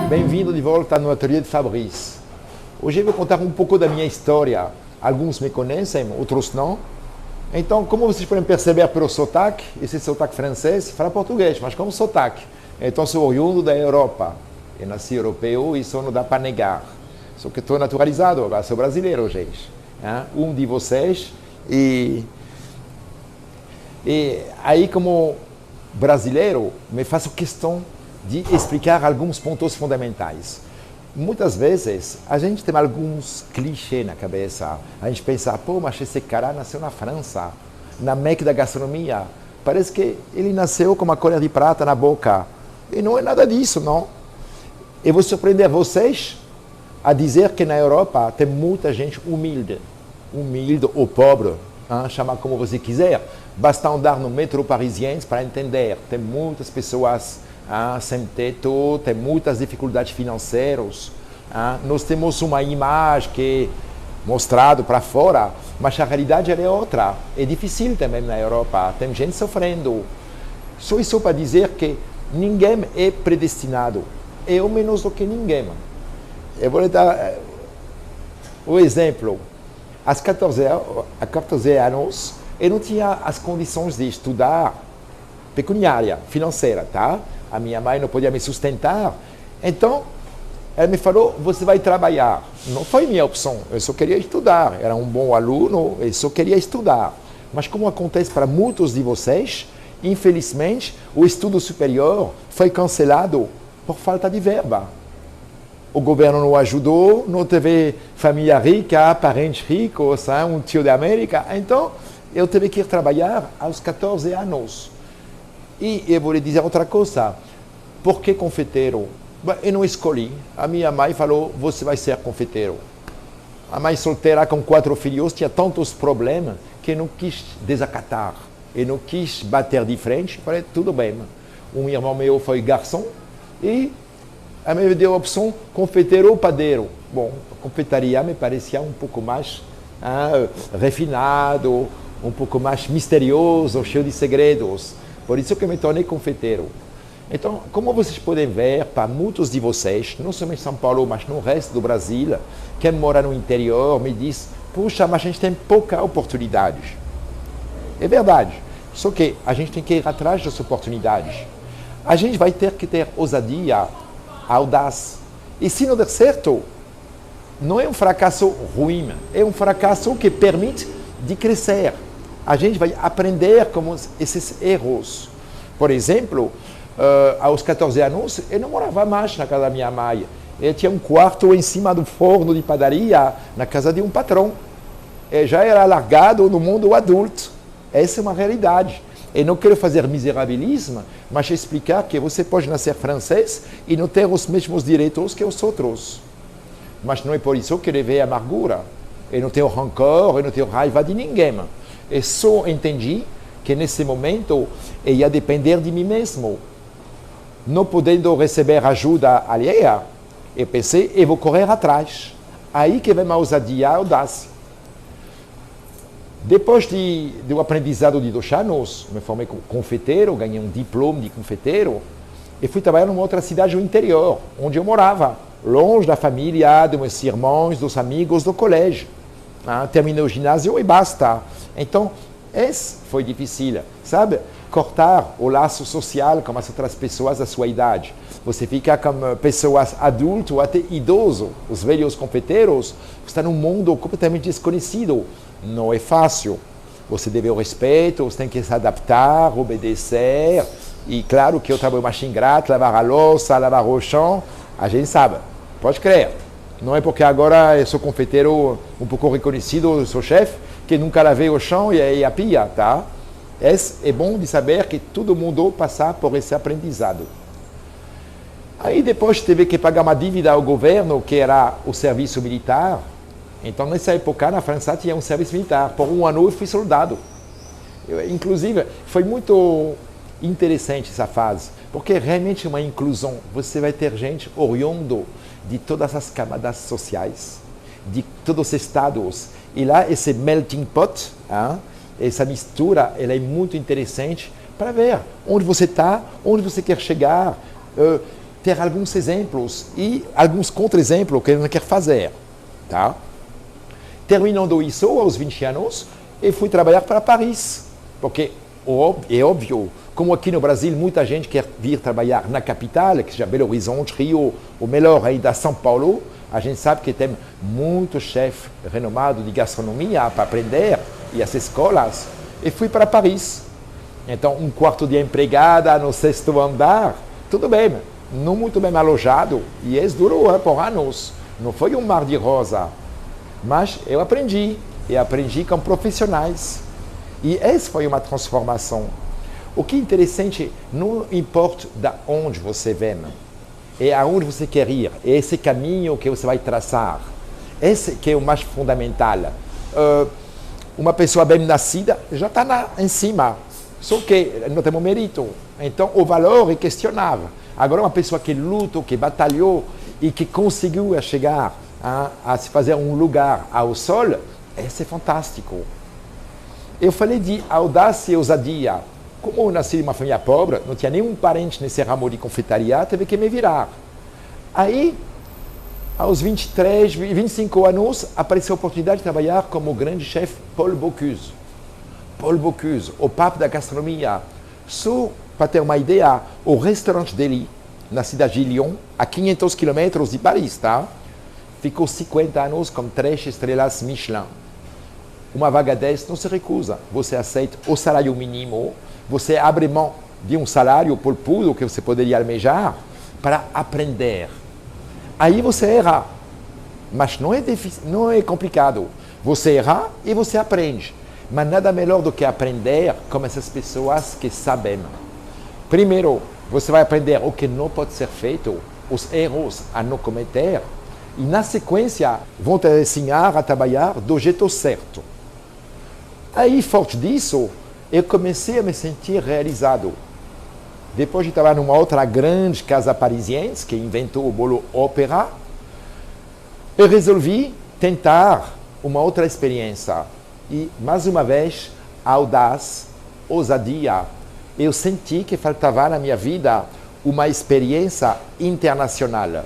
Bem-vindo de volta no ateliê de Fabrice. Hoje eu vou contar um pouco da minha história. Alguns me conhecem, outros não. Então, como vocês podem perceber pelo sotaque, esse sotaque francês, fala português, mas como sotaque. Então, sou oriundo da Europa. Eu nasci europeu e sou da para negar. Só que estou naturalizado, agora sou brasileiro, gente. Um de vocês. E aí, como brasileiro, me faço questão de explicar alguns pontos fundamentais. Muitas vezes, a gente tem alguns clichês na cabeça. A gente pensa, pô, mas esse cara nasceu na França, na meca da gastronomia. Parece que ele nasceu com uma colher de prata na boca. E não é nada disso, não. Eu vou surpreender vocês a dizer que na Europa tem muita gente humilde. Humilde ou pobre, chama como você quiser. Basta andar no metrô parisiense para entender. Tem muitas pessoas sem teto, tem muitas dificuldades financeiras. Nós temos uma imagem que é mostrada para fora, mas a realidade é outra. É difícil também na Europa, tem gente sofrendo. Só isso para dizer que ninguém é predestinado, eu menos do que ninguém. Eu vou dar o exemplo. Aos 14 anos, eu não tinha as condições de estudar pecuniária, financeira, tá? A minha mãe não podia me sustentar. Então, ela me falou, você vai trabalhar. Não foi minha opção, eu só queria estudar. Era um bom aluno, eu só queria estudar. Mas como acontece para muitos de vocês, infelizmente, o estudo superior foi cancelado por falta de verba. O governo não ajudou, não teve família rica, parentes ricos, um tio da América. Então, eu tive que ir trabalhar aos 14 anos. E eu vou lhe dizer outra coisa. Por que confeiteiro? Eu não escolhi. A minha mãe falou, você vai ser confeiteiro. A mãe solteira com 4 filhos tinha tantos problemas que eu não quis desacatar. Eu não quis bater de frente. Falei, tudo bem. Um irmão meu foi garçom e a minha deu a opção confeiteiro ou padeiro. Bom, a confeitaria me parecia um pouco mais refinado, um pouco mais misterioso, cheio de segredos. Por isso que eu me tornei confeiteiro. Então, como vocês podem ver, para muitos de vocês, não só em São Paulo, mas no resto do Brasil, quem mora no interior me diz, puxa, mas a gente tem pouca oportunidade. É verdade. Só que a gente tem que ir atrás das oportunidades. A gente vai ter que ter ousadia, audaz. E se não der certo, não é um fracasso ruim, é um fracasso que permite de crescer. A gente vai aprender com esses erros. Por exemplo, aos 14 anos, eu não morava mais na casa da minha mãe. Eu tinha um quarto em cima do forno de padaria, na casa de um patrão. Eu já era largado no mundo adulto. Essa é uma realidade. Eu não quero fazer miserabilismo, mas explicar que você pode nascer francês e não ter os mesmos direitos que os outros. Mas não é por isso que levei amargura. Eu não tenho rancor, eu não tenho raiva de ninguém. Eu só entendi que nesse momento eu ia depender de mim mesmo. Não podendo receber ajuda alheia, eu pensei, eu vou correr atrás. Aí que vem a ousadia e a audácia. Depois do aprendizado de 2 anos, me formei como confeiteiro, ganhei um diploma de confeiteiro, e fui trabalhar numa outra cidade do interior, onde eu morava, longe da família, dos meus irmãos, dos amigos do colégio. Terminei o ginásio e basta. Então, esse foi difícil, sabe? Cortar o laço social com as outras pessoas da sua idade. Você fica com pessoas adultas ou até idosos, os velhos confeiteiros, está num mundo completamente desconhecido. Não é fácil. Você deve o respeito, você tem que se adaptar, obedecer. E claro que o trabalho mais ingrato, lavar a louça, lavar o chão, a gente sabe, pode crer. Não é porque agora eu sou confeiteiro um pouco reconhecido, sou chefe, que nunca lavei o chão e a pia, tá? É bom de saber que todo mundo passa por esse aprendizado. Aí depois teve que pagar uma dívida ao governo, que era o serviço militar. Então, nessa época, na França, tinha um serviço militar. Por 1 ano, eu fui soldado. Inclusive, foi muito interessante essa fase, porque realmente é uma inclusão. Você vai ter gente oriundo de todas as camadas sociais, de todos os estados. E lá, esse melting pot, essa mistura, ela é muito interessante para ver onde você está, onde você quer chegar. ter alguns exemplos e alguns contra-exemplos que eu não quero fazer. Tá? Terminando isso, aos 20 anos, eu fui trabalhar para Paris. Porque é óbvio, como aqui no Brasil, muita gente quer vir trabalhar na capital, que seja Belo Horizonte, Rio, ou melhor ainda São Paulo. A gente sabe que tem muitos chefes renomados de gastronomia para aprender, e as escolas. E fui para Paris. Então, um quarto de empregada no 6º andar, tudo bem, não muito bem alojado, e isso durou por anos. Não foi um mar de rosa, mas eu aprendi, e aprendi com profissionais. E essa foi uma transformação. O que é interessante, não importa de onde você vem, é aonde você quer ir, é esse caminho que você vai traçar. Esse que é o mais fundamental. Uma pessoa bem nascida já está em cima, só que não tem mérito. Então o valor é questionável. Agora uma pessoa que luta, que batalhou e que conseguiu chegar a se fazer um lugar ao sol, esse é fantástico. Eu falei de audácia e ousadia. Como eu nasci de uma família pobre, não tinha nenhum parente nesse ramo de confeitaria, teve que me virar. Aí, aos 23, 25 anos, apareceu a oportunidade de trabalhar como grande chefe Paul Bocuse. Paul Bocuse, o papo da gastronomia. Só para ter uma ideia, o restaurante dele, na cidade de Lyon, a 500 quilômetros de Paris, tá? Ficou 50 anos com 3 estrelas Michelin. Uma vaga dessa não se recusa. Você aceita o salário mínimo, você abre mão de um salário por tudo que você poderia almejar para aprender. Aí você erra, mas não é difícil, não é complicado. Você erra e você aprende. Mas nada melhor do que aprender com essas pessoas que sabem. Primeiro, você vai aprender o que não pode ser feito, os erros a não cometer, e na sequência vão te ensinar a trabalhar do jeito certo. Aí, forte disso, eu comecei a me sentir realizado. Depois de trabalhar numa outra grande casa parisiense, que inventou o bolo ópera, eu resolvi tentar uma outra experiência. E, mais uma vez, audaz, ousadia. Eu senti que faltava na minha vida uma experiência internacional.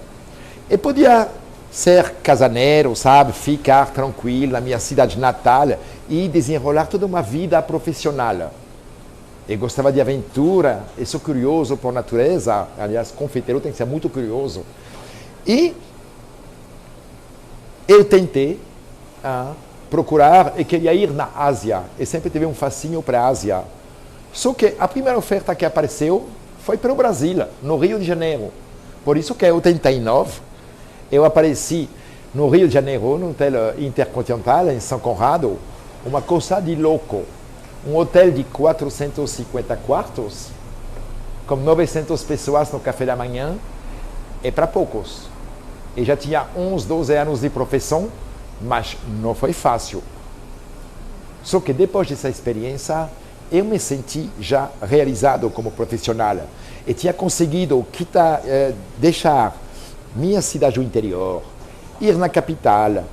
Eu podia ser casaneiro, sabe, ficar tranquilo na minha cidade natal e desenrolar toda uma vida profissional. Eu gostava de aventura, eu sou curioso por natureza, aliás, confeiteiro tem que ser muito curioso. E eu tentei procurar, eu queria ir na Ásia, eu sempre tive um fascínio para a Ásia. Só que a primeira oferta que apareceu foi para o Brasil, no Rio de Janeiro. Por isso que em 89, eu apareci no Rio de Janeiro, no hotel Intercontinental, em São Conrado, uma coisa de louco. Um hotel de 450 quartos, com 900 pessoas no café da manhã, é para poucos. Eu já tinha uns 12 anos de profissão, mas não foi fácil. Só que depois dessa experiência, eu me senti já realizado como profissional. Eu tinha conseguido deixar minha cidade do interior, ir na capital,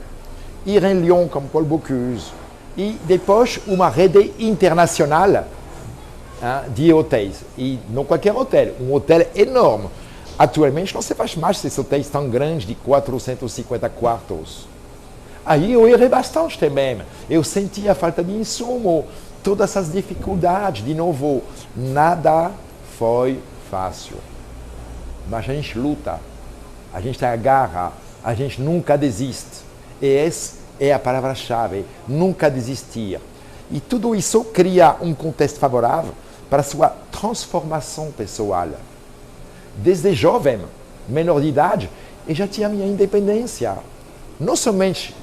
ir em Lyon como Paul Bocuse, e depois uma rede internacional de hotéis. E não qualquer hotel, um hotel enorme. Atualmente não se faz mais esses hotéis tão grandes de 450 quartos. Aí eu errei bastante também. Eu sentia a falta de insumo, todas essas dificuldades. De novo, nada foi fácil. Mas a gente luta, a gente agarra, a gente nunca desiste. E essa é a palavra-chave, nunca desistir. E tudo isso cria um contexto favorável para a sua transformação pessoal. Desde jovem, menor de idade, eu já tinha minha independência. Não somente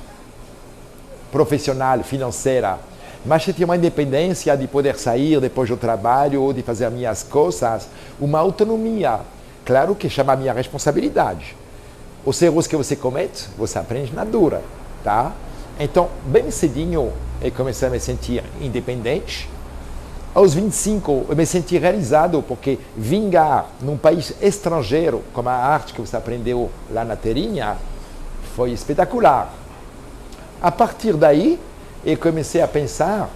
profissional, financeira, mas eu tinha uma independência de poder sair depois do trabalho ou de fazer as minhas coisas, uma autonomia. Claro que chama a minha responsabilidade. Os erros que você comete, você aprende na dura, tá? Então, bem cedinho, eu comecei a me sentir independente. Aos 25, eu me senti realizado, porque vingar num país estrangeiro, como a arte que você aprendeu lá na Terinha, foi espetacular. A partir daí, eu comecei a pensar,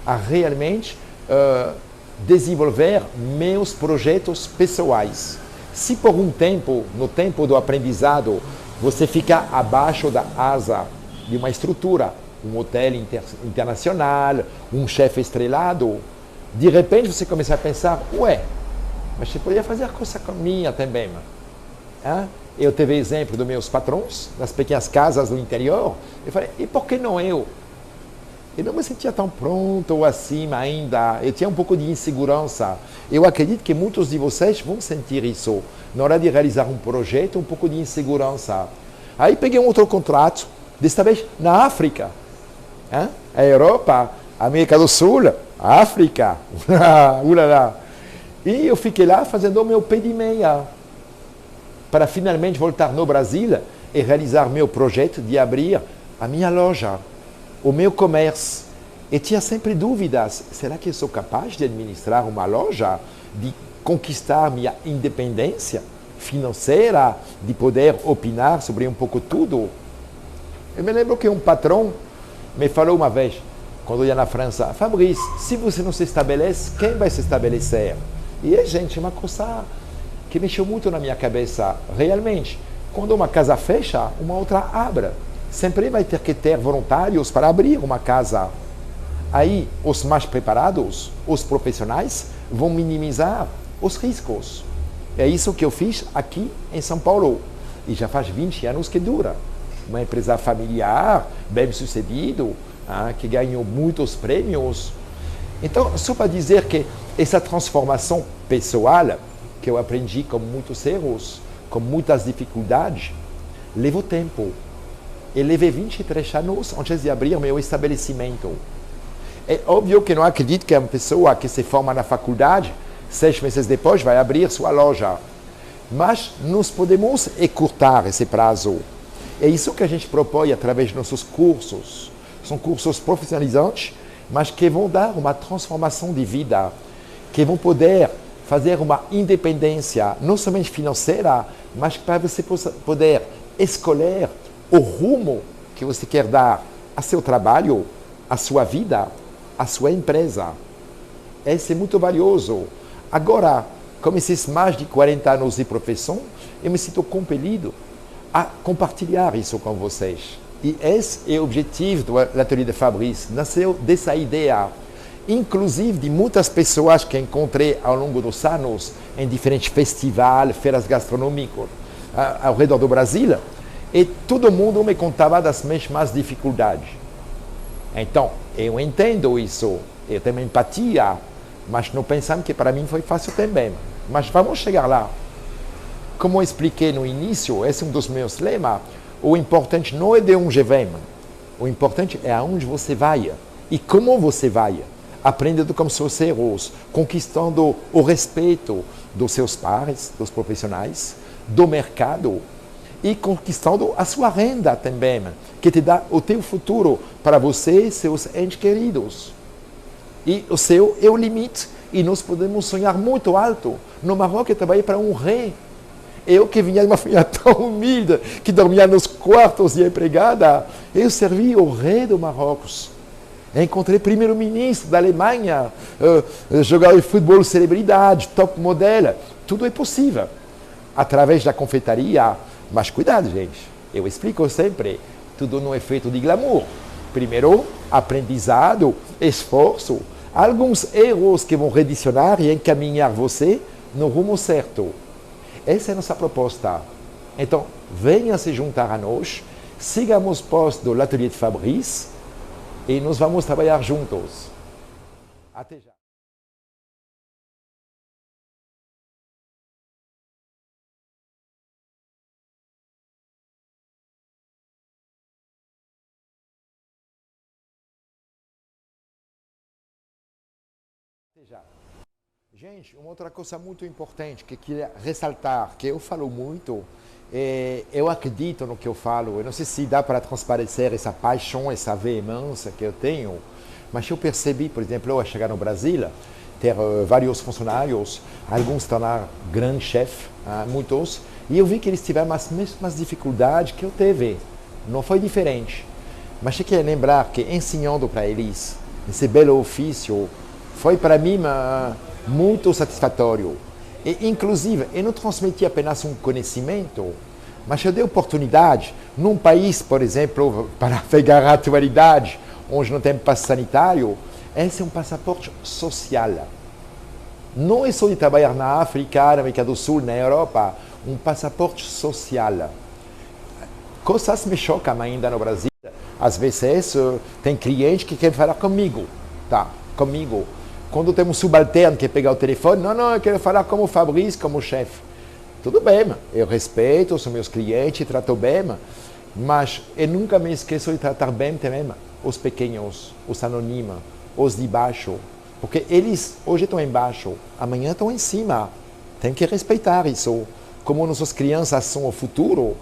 a realmente desenvolver meus projetos pessoais. Se por um tempo, no tempo do aprendizado, você fica abaixo da asa de uma estrutura, um hotel internacional, um chefe estrelado, de repente você começa a pensar, ué, mas você poderia fazer coisa minha também. Hein? Eu tive exemplo dos meus patrões, das pequenas casas do interior, eu falei, e por que não eu? Eu não me sentia tão pronto ou assim ainda, eu tinha um pouco de insegurança. Eu acredito que muitos de vocês vão sentir isso, na hora de realizar um projeto, um pouco de insegurança. Aí peguei um outro contrato, desta vez na África. Hein? A Europa, a América do Sul, a África, ulala. E eu fiquei lá fazendo o meu pé de meia, para finalmente voltar no Brasil e realizar meu projeto de abrir a minha loja, o meu comércio. E tinha sempre dúvidas, será que eu sou capaz de administrar uma loja, de conquistar minha independência financeira, de poder opinar sobre um pouco tudo? Eu me lembro que um patrão me falou uma vez, quando eu ia na França, Fabrício, se você não se estabelece, quem vai se estabelecer? E é, gente, uma coisa que mexeu muito na minha cabeça, realmente. Quando uma casa fecha, uma outra abre. Sempre vai ter que ter voluntários para abrir uma casa. Aí, os mais preparados, os profissionais, vão minimizar os riscos. É isso que eu fiz aqui em São Paulo. E já faz 20 anos que dura. Uma empresa familiar, bem-sucedido, que ganhou muitos prêmios. Então, só para dizer que essa transformação pessoal, que eu aprendi com muitos erros, com muitas dificuldades, levou tempo. Eu levei 23 anos antes de abrir meu estabelecimento. É óbvio que não acredito que uma pessoa que se forma na faculdade, 6 meses depois, vai abrir sua loja. Mas nós podemos encurtar esse prazo. É isso que a gente propõe através dos nossos cursos. São cursos profissionalizantes, mas que vão dar uma transformação de vida, que vão poder fazer uma independência, não somente financeira, mas para você poder escolher o rumo que você quer dar a seu trabalho, a sua vida, a sua empresa. Esse é muito valioso. Agora, com esses mais de 40 anos de profissão, eu me sinto compelido a compartilhar isso com vocês. E esse é o objetivo do Ateliê de Fabrício. Nasceu dessa ideia, inclusive de muitas pessoas que encontrei ao longo dos anos em diferentes festivais, feiras gastronômicas ao redor do Brasil. E todo mundo me contava das mesmas dificuldades. Então, eu entendo isso, eu tenho empatia, mas não pensando que para mim foi fácil também. Mas vamos chegar lá. Como eu expliquei no início, esse é um dos meus lemas, o importante não é de onde vem, o importante é aonde você vai e como você vai, aprendendo com seus erros, conquistando o respeito dos seus pares, dos profissionais, do mercado, e conquistando a sua renda também, que te dá o teu futuro para você e seus entes queridos. E o seu é o limite, e nós podemos sonhar muito alto. No Marrocos eu trabalhei para um rei. Eu que vinha de uma família tão humilde, que dormia nos quartos de empregada, eu servi o rei do Marrocos. Encontrei primeiro-ministro da Alemanha, jogador de futebol celebridade, top modelo. Tudo é possível, através da confeitaria. Mas cuidado, gente, eu explico sempre, tudo não é feito de glamour. Primeiro, aprendizado, esforço, alguns erros que vão redicionar e encaminhar você no rumo certo. Essa é a nossa proposta. Então, venha se juntar a nós, sigamos os posts do Ateliê de Fabrício e nós vamos trabalhar juntos. Até já. Gente, uma outra coisa muito importante que eu queria ressaltar, que eu falo muito, eu acredito no que eu falo, eu não sei se dá para transparecer essa paixão, essa veemência que eu tenho, mas eu percebi, por exemplo, ao chegar no Brasil, ter vários funcionários, alguns tornar grandes chefes, muitos, e eu vi que eles tiveram as mesmas dificuldades que eu tive, não foi diferente. Mas eu queria lembrar que ensinando para eles esse belo ofício, foi para mim muito satisfatório. E, inclusive, eu não transmiti apenas um conhecimento, mas eu dei oportunidade, num país, por exemplo, para pegar a atualidade, onde não tem passe sanitário, esse é um passaporte social. Não é só de trabalhar na África, na América do Sul, na Europa, um passaporte social. Coisas me chocam ainda no Brasil. Às vezes tem cliente que quer falar comigo, tá? Comigo. Quando tem um subalterno que pega o telefone, não, eu quero falar como Fabrício, como chefe. Tudo bem, eu respeito os meus clientes, trato bem, mas eu nunca me esqueço de tratar bem também os pequenos, os anônimos, os de baixo. Porque eles hoje estão embaixo, amanhã estão em cima. Tem que respeitar isso. Como nossas crianças são o futuro,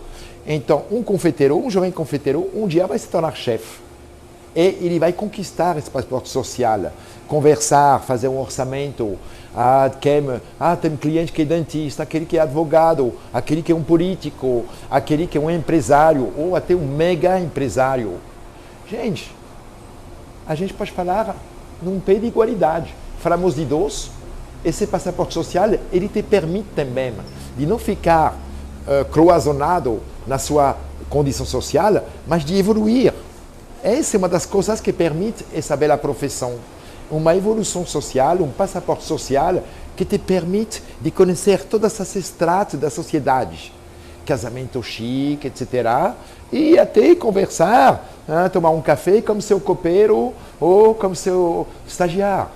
então um confeiteiro, um jovem confeiteiro, um dia vai se tornar chefe. E ele vai conquistar esse passaporte social, conversar, fazer um orçamento. Tem um cliente que é dentista, aquele que é advogado, aquele que é um político, aquele que é um empresário, ou até um mega empresário. Gente, a gente pode falar num pé de igualdade. Falamos de idosos, esse passaporte social, ele te permite também de não ficar cloisonado na sua condição social, mas de evoluir. Essa é uma das coisas que permite essa bela profissão. Uma evolução social, um passaporte social que te permite de conhecer todas as estratos da sociedade. Casamento chique, etc. E até conversar, tomar um café como seu copeiro ou como seu estagiário.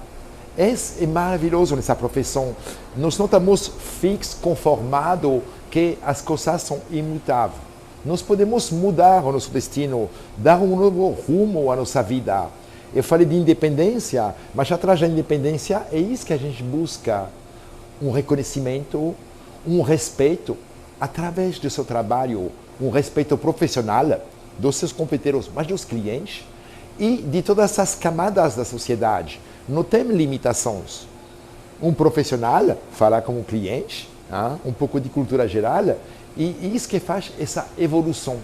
Esse é maravilhoso nessa profissão. Nós não estamos fixos, conformados que as coisas são imutáveis. Nós podemos mudar o nosso destino, dar um novo rumo à nossa vida. Eu falei de independência, mas atrás da independência é isso que a gente busca. Um reconhecimento, um respeito através do seu trabalho, um respeito profissional dos seus competidores, mas dos clientes e de todas as camadas da sociedade. Não tem limitações. Um profissional fala como cliente, um pouco de cultura geral, e isso que faz essa evolução.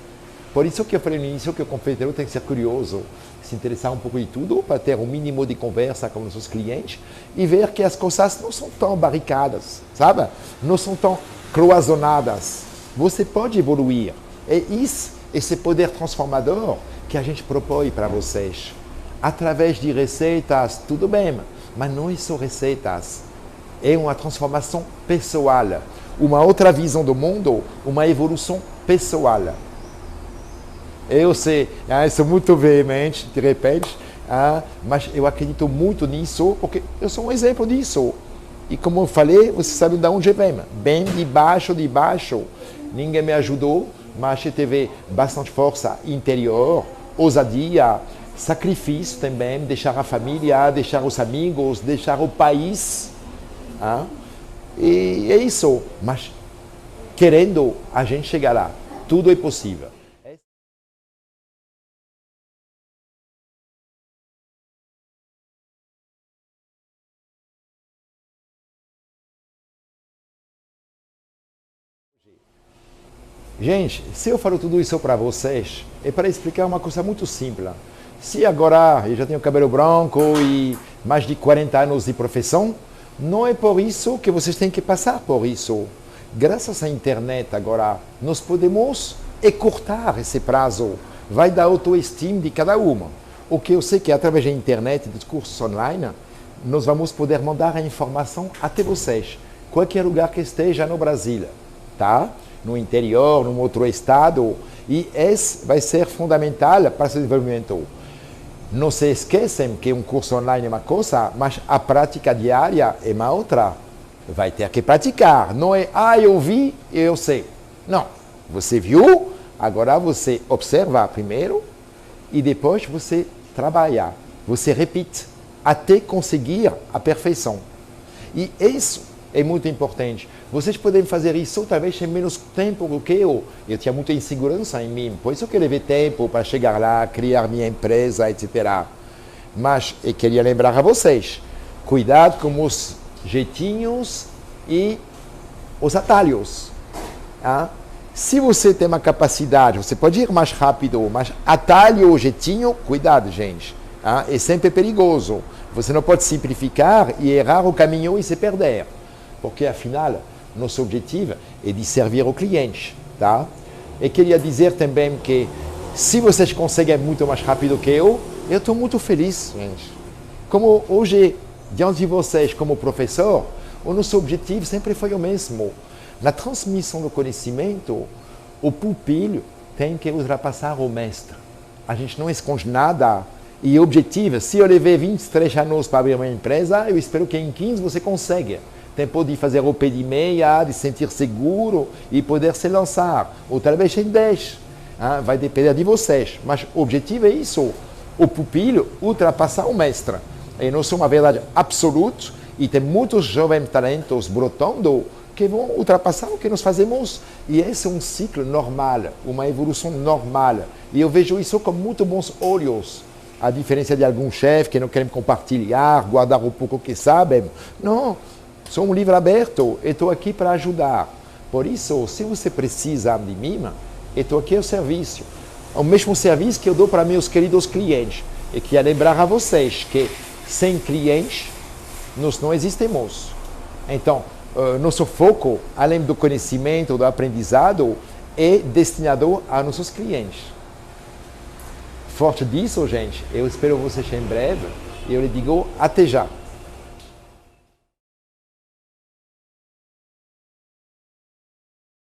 Por isso que eu falei no início que o confeiteiro tem que ser curioso, se interessar um pouco de tudo, para ter um mínimo de conversa com os seus clientes e ver que as coisas não são tão barricadas, sabe? Não são tão cloisonnadas. Você pode evoluir. É isso, esse poder transformador que a gente propõe para vocês. Através de receitas, tudo bem, mas não é só receitas. É uma transformação pessoal. Uma outra visão do mundo, uma evolução pessoal. Eu sei, sou muito veemente, de repente, mas eu acredito muito nisso, porque eu sou um exemplo disso. E como eu falei, você sabe de onde vem. Bem de baixo, ninguém me ajudou, mas eu tive bastante força interior, ousadia, sacrifício também, deixar a família, deixar os amigos, deixar o país. E é isso, mas querendo, a gente chegar lá. Tudo é possível. Gente, se eu falo tudo isso para vocês, é para explicar uma coisa muito simples. Se agora eu já tenho cabelo branco e mais de 40 anos de profissão, não é por isso que vocês têm que passar por isso. Graças à internet agora, nós podemos encurtar esse prazo. Vai da autoestima de cada uma. O que eu sei que através da internet e dos cursos online, nós vamos poder mandar a informação até vocês, qualquer lugar que esteja no Brasil, tá? No interior, num outro estado, e esse vai ser fundamental para o seu desenvolvimento. Não se esqueçam que um curso online é uma coisa, mas a prática diária é uma outra. Vai ter que praticar. Não é, eu vi e eu sei. Não. Você viu, agora você observa primeiro e depois você trabalha. Você repite até conseguir a perfeição. E isso é muito importante. Vocês podem fazer isso talvez em menos tempo do que eu. Eu tinha muita insegurança em mim, por isso que eu levei tempo para chegar lá, criar minha empresa, etc. Mas eu queria lembrar a vocês, cuidado com os jeitinhos e os atalhos. Se você tem uma capacidade, você pode ir mais rápido, mas atalho ou jeitinho, cuidado, gente. É sempre perigoso. Você não pode simplificar e errar o caminho e se perder. porque afinal, nosso objetivo é de servir o cliente, tá? E queria dizer também que se vocês conseguem muito mais rápido que eu estou muito feliz, gente. Como hoje, diante de vocês como professor, o nosso objetivo sempre foi o mesmo. Na transmissão do conhecimento, o pupilo tem que ultrapassar o mestre. A gente não esconde nada. E o objetivo, se eu levei 23 anos para abrir uma empresa, eu espero que em 15 você consiga. Tempo de fazer o pé de meia, de sentir seguro e poder se lançar. Ou talvez em 10. Vai depender de vocês. Mas o objetivo é isso. O pupilo ultrapassar o mestre. E não é uma verdade absoluta. E tem muitos jovens talentos brotando que vão ultrapassar o que nós fazemos. E esse é um ciclo normal, uma evolução normal. E eu vejo isso com muito bons olhos. A diferença de alguns chefes que não querem compartilhar, guardar o pouco que sabem. Não, sou um livro aberto e estou aqui para ajudar. Por isso, se você precisa de mim, eu estou aqui ao serviço. O mesmo serviço que eu dou para meus queridos clientes. E queria lembrar a vocês que sem clientes, nós não existimos. Então, nosso foco, além do conhecimento, do aprendizado, é destinado a nossos clientes. Forte disso, gente, eu espero vocês em breve e eu lhe digo até já.